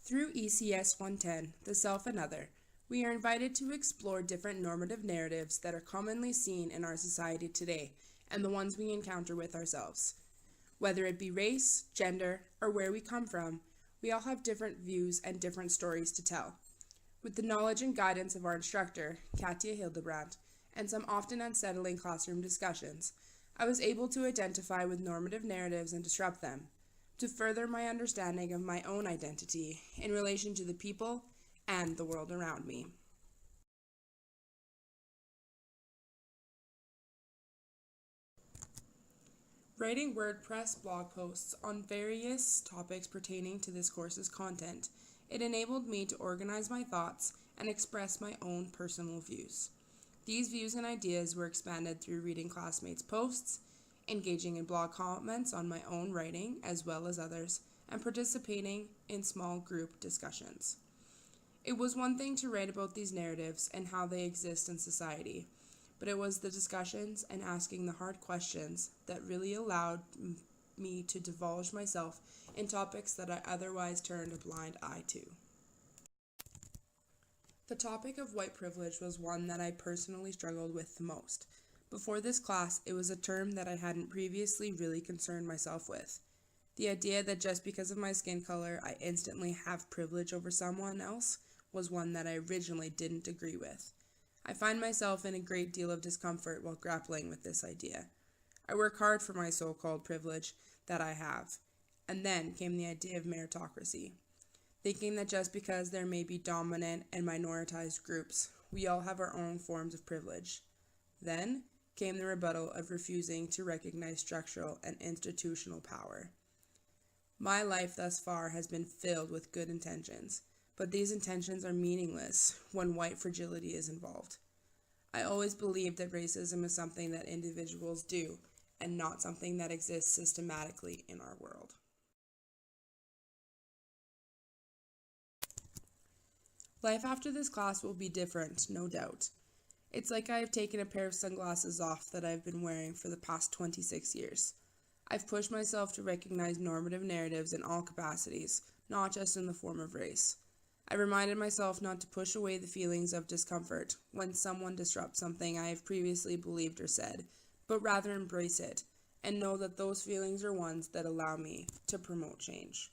Through ECS110, The Self and Other, we are invited to explore different normative narratives that are commonly seen in our society today and the ones we encounter with ourselves. Whether it be race, gender, or where we come from, we all have different views and different stories to tell. With the knowledge and guidance of our instructor, Katja Hildebrand, and some often unsettling classroom discussions, I was able to identify with normative narratives and disrupt them, to further my understanding of my own identity in relation to the people and the world around me. Writing WordPress blog posts on various topics pertaining to this course's content, it enabled me to organize my thoughts and express my own personal views. These views and ideas were expanded through reading classmates' posts, engaging in blog comments on my own writing as well as others, and participating in small group discussions. It was one thing to write about these narratives and how they exist in society, but it was the discussions and asking the hard questions that really allowed me to divulge myself in topics that I otherwise turned a blind eye to. The topic of white privilege was one that I personally struggled with the most. Before this class, it was a term that I hadn't previously really concerned myself with. The idea that just because of my skin color, I instantly have privilege over someone else was one that I originally didn't agree with. I find myself in a great deal of discomfort while grappling with this idea. I work hard for my so-called privilege that I have. And then came the idea of meritocracy, thinking that just because there may be dominant and minoritized groups, we all have our own forms of privilege. Then came the rebuttal of refusing to recognize structural and institutional power. My life thus far has been filled with good intentions, but these intentions are meaningless when white fragility is involved. I always believed that racism is something that individuals do and not something that exists systematically in our world. Life after this class will be different, no doubt. It's like I have taken a pair of sunglasses off that I've been wearing for the past 26 years. I've pushed myself to recognize normative narratives in all capacities, not just in the form of race. I reminded myself not to push away the feelings of discomfort when someone disrupts something I have previously believed or said, but rather embrace it and know that those feelings are ones that allow me to promote change.